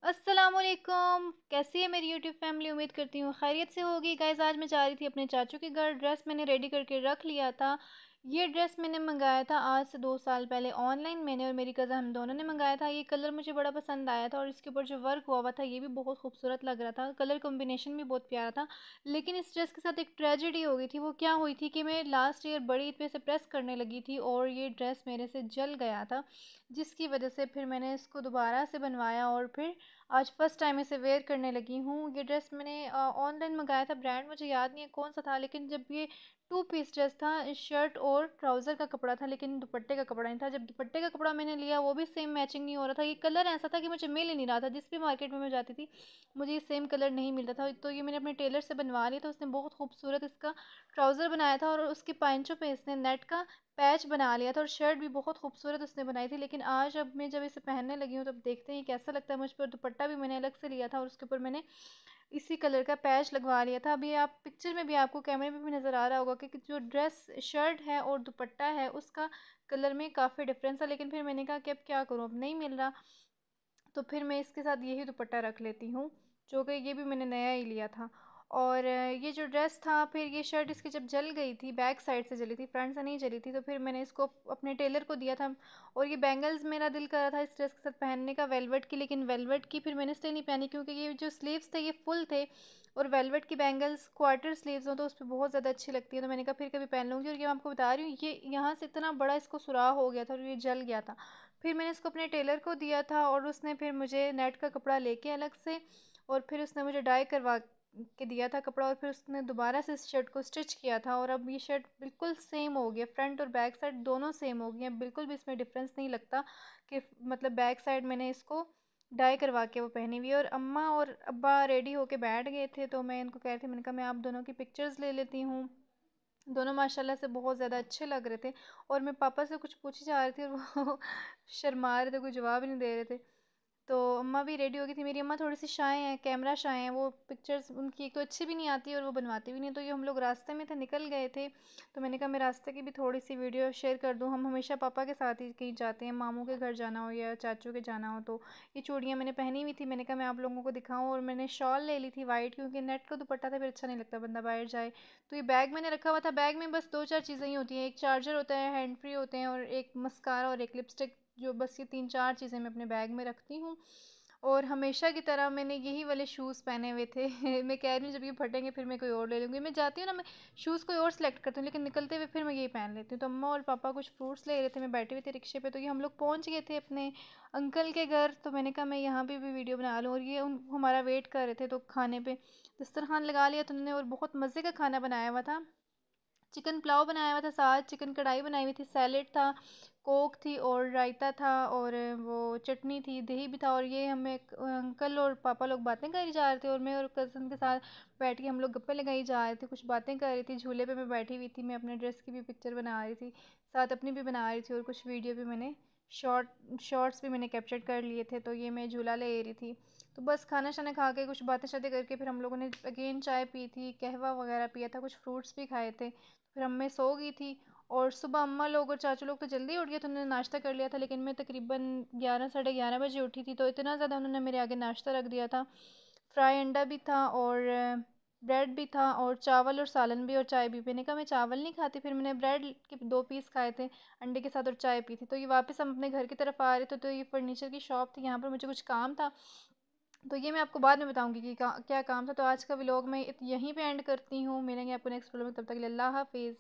अस्सलामुअलैकुम। कैसी है मेरी यूट्यूब फैमिली? उम्मीद करती हूँ खैरियत से होगी। गाइस, आज मैं जा रही थी अपने चाचू के घर। ड्रेस मैंने रेडी करके रख लिया था। ये ड्रेस मैंने मंगाया था आज से 2 साल पहले ऑनलाइन। मैंने और मेरी कज़न हम दोनों ने मंगाया था। ये कलर मुझे बड़ा पसंद आया था और इसके ऊपर जो वर्क हुआ हुआ था ये भी बहुत खूबसूरत लग रहा था। कलर कॉम्बिनेशन भी बहुत प्यारा था। लेकिन इस ड्रेस के साथ एक ट्रेजेडी हो गई थी। वो क्या हुई थी कि मैं लास्ट ईयर बड़ी ईद पे से प्रेस करने लगी थी और ये ड्रेस मेरे से जल गया था, जिसकी वजह से फिर मैंने इसको दोबारा से बनवाया और फिर आज फ़र्स्ट टाइम इसे वेयर करने लगी हूँ। ये ड्रेस मैंने ऑनलाइन मंगाया था। ब्रांड मुझे याद नहीं है कौन सा था, लेकिन जब ये टू पीस ड्रेस था, शर्ट और ट्राउज़र का कपड़ा था, लेकिन दुपट्टे का कपड़ा नहीं था। जब दुपट्टे का कपड़ा मैंने लिया वो भी सेम मैचिंग नहीं हो रहा था। ये कलर ऐसा था कि मुझे मिल ही नहीं रहा था। जिस भी मार्केट में मैं जाती थी मुझे ये सेम कलर नहीं मिलता था। तो ये मैंने अपने टेलर से बनवा लिया था। उसने बहुत खूबसूरत इसका ट्राउज़र बनाया था और उसके पाइंचों पे इसने नेट का पैच बना लिया था और शर्ट भी बहुत खूबसूरत उसने बनाई थी। लेकिन आज अब मैं जब इसे पहनने लगी हूँ तब देखते हैं कैसा लगता है मुझ पर। दुपट्टा भी मैंने अलग से लिया था और उसके ऊपर मैंने इसी कलर का पैच लगवा लिया था। अभी आप पिक्चर में भी, आपको कैमरे में भी नज़र आ रहा होगा कि जो ड्रेस शर्ट है और दुपट्टा है उसका कलर में काफ़ी डिफरेंस है। लेकिन फिर मैंने कहा कि अब क्या करूँ, अब नहीं मिल रहा, तो फिर मैं इसके साथ यही दुपट्टा रख लेती हूँ, जो कि ये भी मैंने नया ही लिया था। और ये जो ड्रेस था, फिर ये शर्ट इसकी जब जल गई थी, बैक साइड से जली थी, फ्रंट से नहीं जली थी, तो फिर मैंने इसको अपने टेलर को दिया था। और ये बैंगल्स मेरा दिल कर रहा था इस ड्रेस के साथ पहनने का, वेलवेट की, लेकिन वेलवेट की फिर मैंने इसलिए नहीं पहनी क्योंकि ये जो स्लीव्स थे ये फुल थे और वेलवेट की बैंगल्स क्वार्टर स्लीव्स हो तो उस पर बहुत ज़्यादा अच्छी लगती है। तो मैंने कहा फिर कभी पहन लूँगी। और ये मैं आपको बता रही हूँ, ये यहाँ से इतना बड़ा इसको सुराख हो गया था और ये जल गया था। फिर मैंने इसको अपने टेलर को दिया था और उसने फिर मुझे नेट का कपड़ा लेके अलग से, और फिर उसने मुझे डाई करवा के दिया था कपड़ा, और फिर उसने दोबारा से इस शर्ट को स्टिच किया था। और अब ये शर्ट बिल्कुल सेम हो गया, फ्रंट और बैक साइड दोनों सेम हो गई हैं। बिल्कुल भी इसमें डिफरेंस नहीं लगता कि मतलब बैक साइड मैंने इसको डाई करवा के वो पहनी हुई है। और अम्मा और अब्बा रेडी होके बैठ गए थे तो मैं इनको कह रही थी, मैंने कहा मैं आप दोनों की पिक्चर्स ले लेती हूँ। दोनों माशाल्लाह से बहुत ज़्यादा अच्छे लग रहे थे। और मैं पापा से कुछ पूछी जा रही थी और वो शर्मा रहे थे, कोई जवाब ही नहीं दे रहे थे। तो अम्मा भी रेडी हो गई थी। मेरी अम्मा थोड़ी सी शाय हैं, कैमरा शाय हैं। वो पिक्चर्स उनकी एक तो अच्छी भी नहीं आती और वो बनवाती भी नहीं। तो ये हम लोग रास्ते में थे, निकल गए थे, तो मैंने कहा मैं रास्ते की भी थोड़ी सी वीडियो शेयर कर दूँ। हम हमेशा पापा के साथ ही कहीं जाते हैं, मामू के घर जाना हो या चाचू के जाना हो। तो ये चूड़ियाँ मैंने पहनी हुई थी, मैंने कहा मैं आप लोगों को दिखाऊँ। और मैंने शॉल ले ली थी वाइट, क्योंकि नेट का दुपट्टा था फिर अच्छा नहीं लगता बंदा बाहर जाए। तो ये बैग मैंने रखा हुआ था। बैग में बस दो चार चीज़ें ही होती हैं, एक चार्जर होता है, हैंड फ्री होते हैं, और एक मस्कारा और एक लिपस्टिक। जो बस ये तीन चार चीज़ें मैं अपने बैग में रखती हूँ। और हमेशा की तरह मैंने यही वाले शूज़ पहने हुए थे। मैं कह रही हूँ जब ये फटेंगे फिर मैं कोई और ले लूँगी। मैं जाती हूँ ना, मैं शूज़ कोई और सेलेक्ट करती हूँ, लेकिन निकलते हुए फिर मैं यही पहन लेती हूँ। तो अम्मा और पापा कुछ फ्रूट्स ले रहे थे, मैं बैठी हुई थी रिक्शे पे, तो ये हम लोग पहुँच गए थे अपने अंकल के घर। तो मैंने कहा मैं यहाँ पे भी वीडियो बना लूँ। और ये हमारा वेट कर रहे थे, तो खाने पे दस्तरखान लगा लिया तो उन्होंने, और बहुत मज़े का खाना बनाया हुआ था। चिकन पुलाव बनाया हुआ था, साथ चिकन कढ़ाई बनाई हुई थी, सैलेड था, कोक थी और रायता था, और वो चटनी थी, दही भी था। और ये हमें अंकल और पापा लोग बातें करी जा रहे थे और मैं और कज़न के साथ बैठ के हम लोग गप्पे लगाई जा रहे थे, कुछ बातें कर रही थी। झूले पे मैं बैठी हुई थी, मैं अपने ड्रेस की भी पिक्चर बना रही थी, साथ अपनी भी बना रही थी, और कुछ वीडियो भी मैंने शॉर्ट्स भी मैंने कैप्चर कर लिए थे। तो ये मैं झूला ले रही थी। तो बस खाना शाना खा के कुछ बातें शातें करके फिर हम लोगों ने अगेन चाय पी थी, कहवा वगैरह पिया था, कुछ फ्रूट्स भी खाए थे। फिर अम्मा सो गई थी। और सुबह अम्मा लोग और चाचू लोग तो जल्दी उठ गए थे, उन्होंने नाश्ता कर लिया था। लेकिन मैं तकरीबन 11 साढ़े 11 बजे उठी थी, तो इतना ज़्यादा उन्होंने मेरे आगे नाश्ता रख दिया था। फ्राई अंडा भी था और ब्रेड भी था और चावल और सालन भी और चाय भी। मैंने कहा मैं चावल नहीं खाती, फिर मैंने ब्रेड के 2 पीस खाए थे अंडे के साथ और चाय पी थी। तो ये वापस हम अपने घर की तरफ आ रहे थे, तो ये फर्नीचर की शॉप थी, यहाँ पर मुझे कुछ काम था। तो ये मैं आपको बाद में बताऊंगी कि क्या काम था। तो आज का व्लॉग मैं यहीं पे एंड करती हूँ। मिलेंगे आपको नेक्स्ट व्लॉग में, तब तक के लिए अल्लाह हाफिज़।